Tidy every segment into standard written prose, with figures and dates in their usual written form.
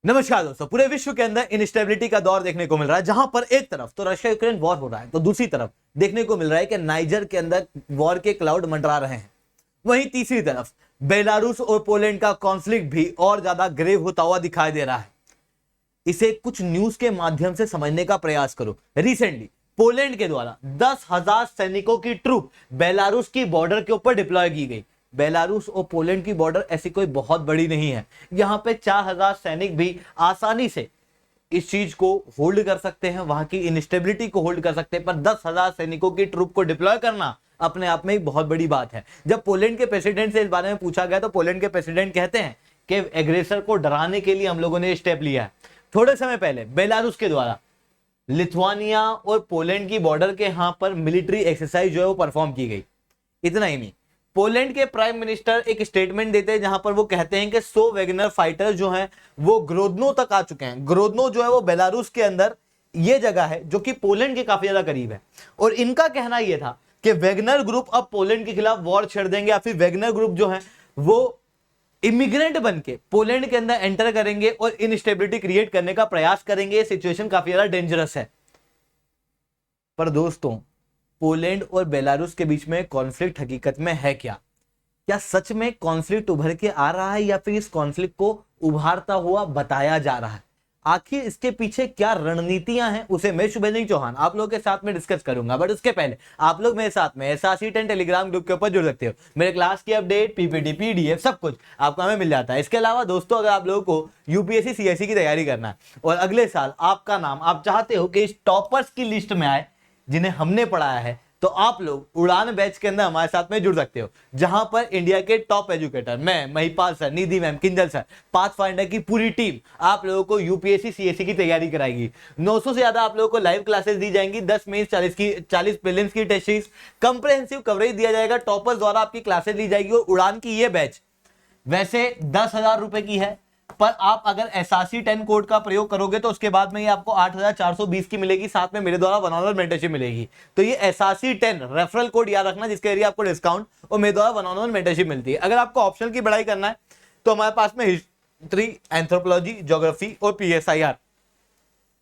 नमस्कार दोस्तों, पूरे विश्व के अंदर इनस्टेबिलिटी का दौर देखने को मिल रहा है, जहां पर एक तरफ तो रशिया यूक्रेन वॉर हो रहा है, तो दूसरी तरफ देखने को मिल रहा है कि नाइजर के अंदर वॉर के क्लाउड मंडरा रहे हैं। वहीं तीसरी तरफ बेलारूस और पोलैंड का कॉन्फ्लिक्ट भी और ज्यादा ग्रेव होता हुआ दिखाई दे रहा है। इसे कुछ न्यूज के माध्यम से समझने का प्रयास करो। रिसेंटली पोलैंड के द्वारा 10,000 सैनिकों की ट्रूप बेलारूस की बॉर्डर के ऊपर डिप्लॉय की गई। बेलारूस और पोलैंड की बॉर्डर ऐसी कोई बहुत बड़ी नहीं है, यहां पे 4,000 सैनिक भी आसानी से इस चीज को होल्ड कर सकते हैं, वहां की इनस्टेबिलिटी को होल्ड कर सकते हैं। पर 10,000 सैनिकों की ट्रूप को डिप्लॉय करना अपने आप में एक बहुत बड़ी बात है। जब पोलैंड के प्रेसिडेंट से इस बारे में पूछा गया तो पोलैंड के प्रेसिडेंट कहते हैं कि एग्रेसर को डराने के लिए हम लोगों ने स्टेप लिया है। थोड़े समय पहले बेलारूस के द्वारा लिथुआनिया और पोलैंड की बॉर्डर के यहां पर मिलिट्री एक्सरसाइज जो है वो परफॉर्म की गई। इतना ही नहीं, पोलैंड के प्राइम मिनिस्टर एक स्टेटमेंट देते हैं जहां पर वो कहते हैं कि 100 वैगनर फाइटर जो हैं वो ग्रोदनो तक आ चुके हैं। ग्रोदनो जो है वो बेलारूस के अंदर ये जगह है जो कि पोलैंड के काफी ज्यादा करीब है, और इनका कहना यह था कि वैगनर ग्रुप अब पोलैंड के खिलाफ वॉर छेड़ देंगे, या फिर वैगनर ग्रुप जो है वो इमिग्रेंट बन के पोलैंड के अंदर एंटर करेंगे और इनस्टेबिलिटी क्रिएट करने का प्रयास करेंगे। ये सिचुएशन काफी ज्यादा डेंजरस है। पर दोस्तों, पोलैंड और बेलारूस के बीच में कॉन्फ्लिक्ट हकीकत में है क्या? क्या सच में कॉन्फ्लिक्ट उभर के आ रहा है, या फिर इस कॉन्फ्लिक्ट को उभारता हुआ बताया जा रहा है? आखिर इसके पीछे क्या रणनीतियां हैं, उसे मैं शुभेंद्र चौहान आप लोगों के साथ में डिस्कस करूंगा। बट उसके पहले आप लोग मेरे साथ में SRC10 टेलीग्राम ग्रुप के ऊपर जुड़ सकते हो। मेरे क्लास की अपडेट, PPT, PDF सब कुछ आपको हमें मिल जाता है। इसके अलावा दोस्तों, अगर आप लोगों को UPSC CSE की तैयारी करना है और अगले साल आपका नाम आप चाहते हो कि इस टॉपर्स की लिस्ट में आए जिन्हें हमने पढ़ाया है, तो आप लोग उड़ान बैच के अंदर हमारे साथ में जुड़ सकते हो, जहां पर इंडिया के टॉप एजुकेटर मैं, महिपाल सर, निधि मैम, किंजल सर, पाथफाइंडर की पूरी टीम आप लोगों को UPSC CSE की तैयारी कराएगी। 900 से ज्यादा आप लोगों को लाइव क्लासेस दी जाएंगी। 10 मेंस, 40 प्रीलिम्स की टेस्ट सीरीज, कंप्रेहेंसिव कवरेज दिया जाएगा, टॉपर्स द्वारा आपकी क्लासेस ली जाएगी। और उड़ान की ये बैच वैसे 10,000 रुपए की है, पर आप अगर SRC10 कोड का प्रयोग करोगे तो उसके बाद में ये आपको 8,420 की मिलेगी, साथ में मेरे द्वारा 1-on-1 मेंटरशिप मिलेगी। तो ये SRC10 रेफरल कोड याद रखना, जिसके जरिए आपको डिस्काउंट और मेरे द्वारा 1-on-1 मेंटरशिप मिलती है। अगर आपको ऑप्शनल की पढ़ाई करना है तो हमारे पास में हिस्ट्री, एंथ्रोपोलॉजी, ज्योग्राफी और PSIR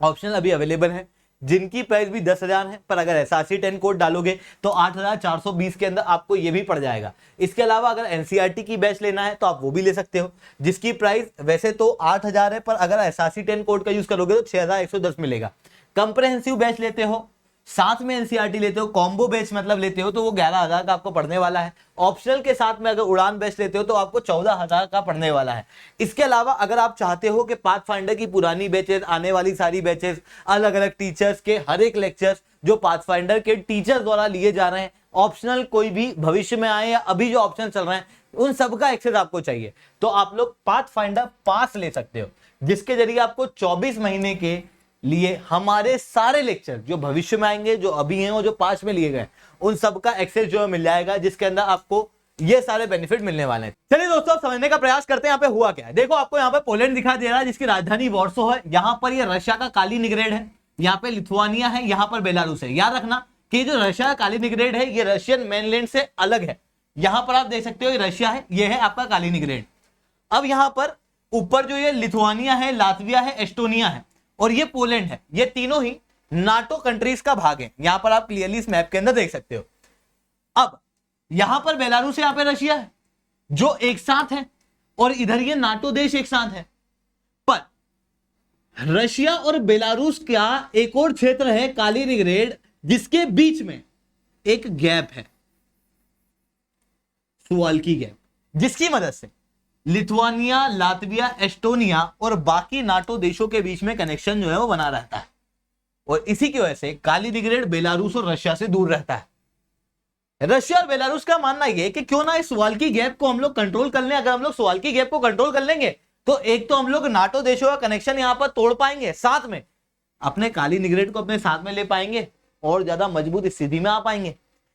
ऑप्शनल अभी अवेलेबल है, जिनकी प्राइस भी 10,000 है। पर अगर SRC10 कोड डालोगे तो 8,420 के अंदर आपको ये भी पड़ जाएगा। इसके अलावा अगर NCERT की बैच लेना है तो आप वो भी ले सकते हो, जिसकी प्राइस वैसे तो 8,000 है, पर अगर SRC10 कोड का यूज करोगे तो 6,110 मिलेगा। कंप्रेहेंसिव बैच लेते हो, साथ में NCERT लेते हो, कॉम्बो बैच मतलब लेते हो, तो वो 11,000 का आपको पड़ने वाला है। ऑप्शनल के साथ में अगर उड़ान बैच लेते हो तो आपको 14,000 का पड़ने वाला है। इसके अलावा अगर आप चाहते हो कि पाथफाइंडर की पुरानी बैचेस, आने वाली सारी बैचेस, अलग अलग टीचर्स के हर एक लेक्चर्स जो पाथफाइंडर के टीचर्स द्वारा लिए जा रहे हैं, ऑप्शनल कोई भी भविष्य में आए या अभी जो ऑप्शन चल रहे हैं, उन सबका एक्सेस आपको चाहिए, तो आप लोग पाथफाइंडर पास ले सकते हो, जिसके जरिए आपको 24 महीने के लिए हमारे सारे लेक्चर जो भविष्य में आएंगे, जो अभी हैं और जो पास में लिए गए, उन सबका एक्सेस जो है मिल जाएगा, जिसके अंदर आपको ये सारे बेनिफिट मिलने वाले हैं। चलिए दोस्तों, समझने का प्रयास करते हैं यहाँ पे हुआ क्या है। देखो, आपको यहाँ पे पोलैंड दिखाई दे रहा है, जिसकी राजधानी वॉर्सो है। यहाँ पर ये रशिया का कालीनिग्रेड है, यहाँ पे लिथुआनिया है, यहाँ पर बेलारूस है। याद रखना कि जो रशिया का कालीनिग्रेड है ये रशियन मेनलैंड से अलग है। यहाँ पर आप देख सकते हो ये रशिया है, ये है आपका कालीनिग्रेड। अब यहाँ पर ऊपर जो ये लिथुआनिया है, लातविया है, एस्टोनिया है, और ये पोलैंड है। ये तीनों ही नाटो कंट्रीज का भाग है। यहां पर आप क्लियरली इस मैप के अंदर देख सकते हो। अब यहां पर बेलारूस है, यहां पर रशिया है, जो एक साथ है, और इधर ये नाटो देश एक साथ है। पर रशिया और बेलारूस का एक और क्षेत्र है कालीनिग्रेड, जिसके बीच में एक गैप है, सुवाल्की गैप, जिसकी मदद से लिथुआनिया, लातविया, एस्टोनिया और बाकी नाटो देशों के बीच में कनेक्शन जो है वो बना रहता है, और इसी की वजह से कालीनिग्रेड बेलारूस और रशिया से दूर रहता है। रशिया और बेलारूस का मानना यह है कि क्यों ना इस सुवाल्की गैप को हम लोग कंट्रोल कर लें। अगर हम लोग सुवाल्की गैप को कंट्रोल कर लेंगे तो एक तो हम लोग नाटो देशों का कनेक्शन यहां पर तोड़ पाएंगे, साथ में अपने कालीनिग्रेड को अपने साथ में ले पाएंगे और ज्यादा मजबूत स्थिति में आ पाएंगे।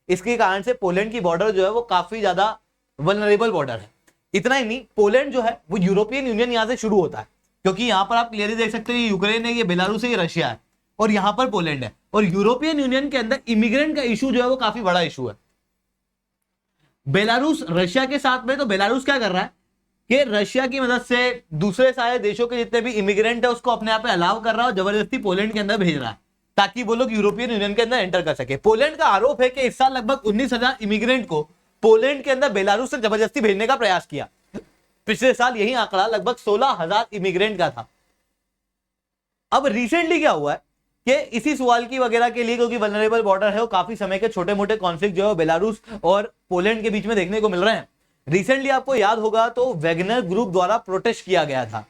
इसके कारण से पोलैंड की बॉर्डर जो है वो काफी ज्यादा वल्नरेबल बॉर्डर है। इतना ही नहीं, पोलैंड जो है वो यूरोपियन यूनियन यहां से शुरू होता है, क्योंकि यहां पर आप क्लियरली देख सकते हो ये यूक्रेन है, ये बेलारूस है, ये रशिया है, और यहां पर पोलैंड है। और यूरोपियन यूनियन के अंदर इमिग्रेंट का इशू जो है वो काफी बड़ा इशू है। बेलारूस रशिया के साथ में, तो बेलारूस क्या कर रहा है, कि रशिया की मदद से दूसरे सारे देशों के जितने भी इमिग्रेंट है उसको अपने आप पे अलाउ कर रहा है और जबरदस्ती पोलैंड के अंदर भेज रहा है ताकि वो लोग यूरोपियन यूनियन के अंदर एंटर कर सके। पोलैंड का आरोप है कि इस साल लगभग 19,000 इमिग्रेंट को पोलैंड के अंदर बेलारूस से जबरदस्ती भेजने का प्रयास किया। पिछले साल यही आंकड़ा लगभग 16,000 इमिग्रेंट का था। अब रिसेंटली क्या हुआ है कि इसी सवाल की वगैरह के लिए, क्योंकि वल्नरेबल बॉर्डर है और काफी समय के छोटे मोटे कॉन्फ्लिक्ट जो है बेलारूस और पोलैंड के बीच में देखने को मिल रहे हैं। रिसेंटली आपको याद होगा तो वैगनर ग्रुप द्वारा प्रोटेस्ट किया गया था,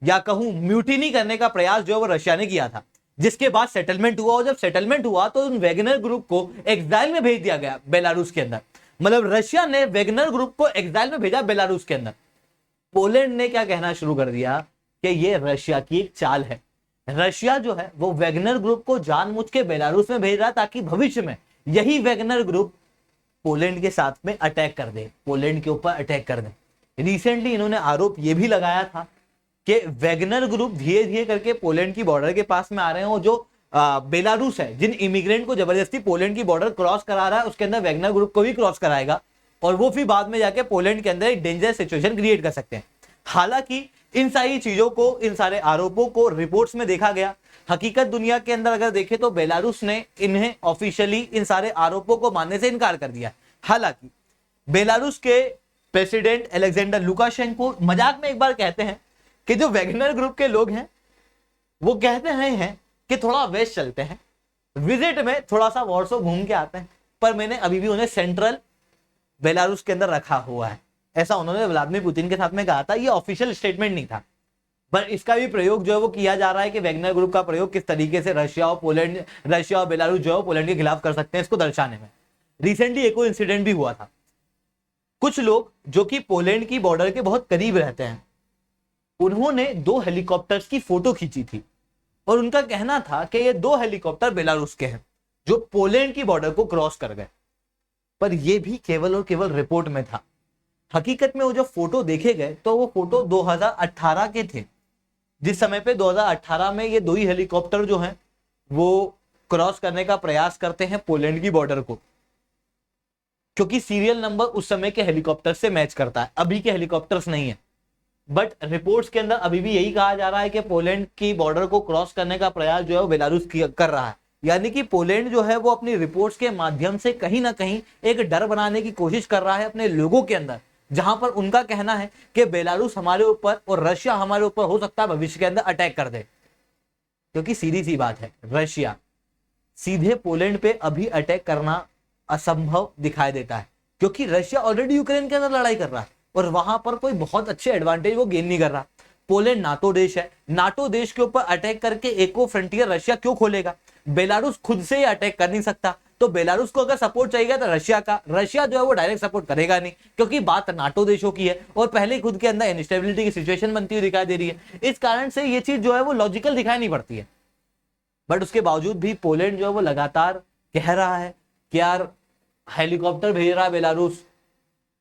या कहूं म्यूटिनी करने का प्रयास जो है वो रशिया ने किया था, जिसके बाद सेटलमेंट हुआ। और जब सेटलमेंट हुआ तो उन वैगनर ग्रुप को एक्साइल में भेज दिया गया बेलारूस के अंदर। मतलब रशिया ने वैगनर ग्रुप को एक्साइल में भेजा बेलारूस के अंदर। पोलैंड ने क्या कहना शुरू कर दिया कि ये रशिया की एक चाल है। रशिया जो है वो वैगनर ग्रुप को जानबूझ के बेलारूस में भेज रहा ताकि भविष्य में यही वैगनर ग्रुप पोलैंड के साथ में अटैक कर दे, पोलैंड के ऊपर अटैक कर दे। रिसेंटली इन्होंने आरोप यह भी लगाया था कि वैगनर ग्रुप धीरे धीरे करके पोलैंड की बॉर्डर के पास में आ रहे हैं और जो बेलारूस है जिन इमिग्रेंट को जबरदस्ती पोलैंड की बॉर्डर क्रॉस करा रहा है उसके अंदर वैगनर ग्रुप को भी क्रॉस कराएगा और वो फिर बाद में जाके पोलैंड के अंदर एक डेंजरस सिचुएशन क्रिएट कर सकते हैं। हालांकि इन सारी चीजों को, इन सारे आरोपों को रिपोर्ट्स में देखा गया। हकीकत दुनिया के अंदर अगर देखें तो बेलारूस ने इन्हें ऑफिशियली इन सारे आरोपों को मानने से इनकार कर दिया। हालांकि बेलारूस के प्रेसिडेंट अलेक्जेंडर लुकाशेंको मजाक में एक बार कहते हैं कि जो वैगनर ग्रुप के लोग हैं वो कहते हैं कि थोड़ा वेस्ट चलते हैं, विजिट में थोड़ा सा वॉर्सो घूम के आते हैं, पर मैंने अभी भी उन्हें सेंट्रल बेलारूस के अंदर रखा हुआ है। ऐसा उन्होंने व्लादिमीर पुतिन के साथ में कहा था। ये ऑफिशियल स्टेटमेंट नहीं था, पर इसका भी प्रयोग जो है वो किया जा रहा है कि वैगनर ग्रुप का प्रयोग किस तरीके से रशिया और बेलारूस जो है पोलैंड के खिलाफ कर सकते हैं इसको दर्शाने में। रिसेंटली एक और इंसिडेंट भी हुआ था। कुछ लोग जो कि पोलैंड की बॉर्डर के बहुत करीब रहते हैं उन्होंने 2 हेलीकॉप्टर्स की फोटो खींची थी और उनका कहना था कि ये 2 हेलीकॉप्टर बेलारूस के हैं जो पोलैंड की बॉर्डर को क्रॉस कर गए, पर यह भी केवल और केवल रिपोर्ट में था। हकीकत में वो जो फोटो देखे गए तो वो फोटो 2018 के थे, जिस समय पे 2018 में ये 2 ही हेलीकॉप्टर जो हैं वो क्रॉस करने का प्रयास करते हैं पोलैंड की बॉर्डर को, क्योंकि सीरियल नंबर उस समय के हेलीकॉप्टर से मैच करता है, अभी के हेलीकॉप्टर्स नहीं है। बट रिपोर्ट्स के अंदर अभी भी यही कहा जा रहा है कि पोलैंड की बॉर्डर को क्रॉस करने का प्रयास जो है वो बेलारूस कर रहा है। यानी कि पोलैंड जो है वो अपनी रिपोर्ट्स के माध्यम से कहीं ना कहीं एक डर बनाने की कोशिश कर रहा है अपने लोगों के अंदर, जहां पर उनका कहना है कि बेलारूस हमारे ऊपर और रशिया हमारे ऊपर हो सकता है भविष्य के अंदर अटैक कर दे। क्योंकि सीधी सी बात है, रशिया सीधे पोलैंड पे अभी अटैक करना असंभव दिखाई देता है, क्योंकि रशिया ऑलरेडी यूक्रेन के अंदर लड़ाई कर रहा है और वहां पर कोई बहुत अच्छे एडवांटेज वो गेन नहीं कर रहा। पोलैंड नाटो देश है, नाटो देश के ऊपर अटैक करके एक और फ्रंटियर रशिया क्यों खोलेगा? बेलारूस खुद से ही अटैक कर नहीं सकता, तो बेलारूस को अगर सपोर्ट चाहिए तो रशिया का, रशिया जो है वो डायरेक्ट सपोर्ट करेगा नहीं, क्योंकि बात नाटो देशों की है और पहले ही खुद के अंदर इनस्टेबिलिटी की सिचुएशन बनती हुई दिखाई दे रही है। इस कारण से ये चीज जो है वो लॉजिकल दिखाई नहीं पड़ती है। बट उसके बावजूद भी पोलैंड जो है वो लगातार कह रहा है कि यार हेलीकॉप्टर भेज रहा है बेलारूस,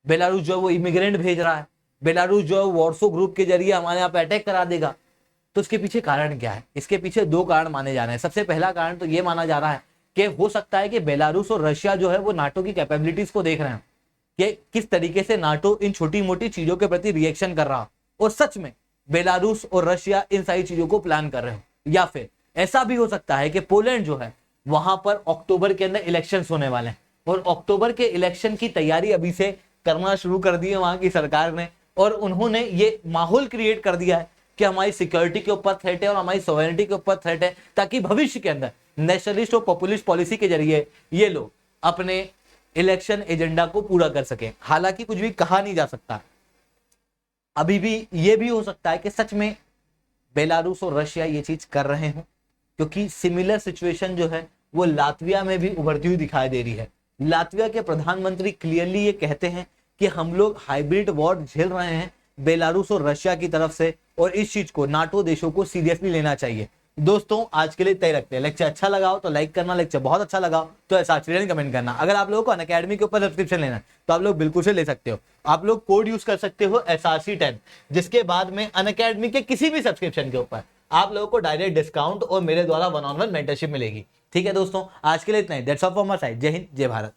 बेलारूस जो है वो इमिग्रेंट भेज रहा है, बेलारूस जो है वॉर्सो ग्रुप के जरिए हमारे यहाँ पे अटैक करा देगा। तो इसके पीछे कारण क्या है? इसके पीछे 2 कारण माने जा रहे हैं। सबसे पहला कारण तो ये माना जा रहा है कि हो सकता है कि बेलारूस और रशिया जो है वो नाटो की कैपेबिलिटीज को देख रहे हैं कि किस तरीके से नाटो इन छोटी मोटी चीजों के प्रति रिएक्शन कर रहा हो और सच में बेलारूस और रशिया इन सारी चीजों को प्लान कर रहे हो। या फिर ऐसा भी हो सकता है कि पोलैंड जो है वहां पर अक्टूबर के अंदर इलेक्शंस होने वाले हैं और अक्टूबर के इलेक्शन की तैयारी अभी से करना शुरू कर दी है वहां की सरकार ने, और उन्होंने ये माहौल क्रिएट कर दिया है कि हमारी सिक्योरिटी के ऊपर थ्रेट है और हमारी सॉवरेनिटी के ऊपर थ्रेट है, ताकि भविष्य के अंदर नेशनलिस्ट और पॉपुलिस्ट पॉलिसी के जरिए ये लोग अपने इलेक्शन एजेंडा को पूरा कर सके। हालांकि कुछ भी कहा नहीं जा सकता, अभी भी ये भी हो सकता है कि सच में बेलारूस और रशिया ये चीज कर रहे हो, क्योंकि सिमिलर सिचुएशन जो है वो लातविया में भी उभरती हुई दिखाई दे रही है। लातविया के प्रधानमंत्री क्लियरली ये कहते हैं कि हम लोग हाइब्रिड वॉर झेल रहे हैं बेलारूस और रशिया की तरफ से, और इस चीज को नाटो देशों को सीरियसली लेना चाहिए। दोस्तों आज के लिए तय रखते हैं। लेक्चर अच्छा लगा हो तो लाइक करना, लेक्चर बहुत अच्छा लगा हो तो ऐसा कमेंट करना। अगर आप लोगों को अनअकैडमी के ऊपर सब्सक्रिप्शन लेना है तो आप लोग बिल्कुल से ले सकते हो। आप लोग कोड यूज कर सकते हो SRC10, जिसके बाद में अनअकैडमी के किसी भी सब्सक्रिप्शन के ऊपर आप लोगों को डायरेक्ट डिस्काउंट और मेरे द्वारा 1-on-1 मेंटरशिप मिलेगी। ठीक है दोस्तों, आज के लिए इतना ही। That's all from my side. जय हिंद, जय भारत।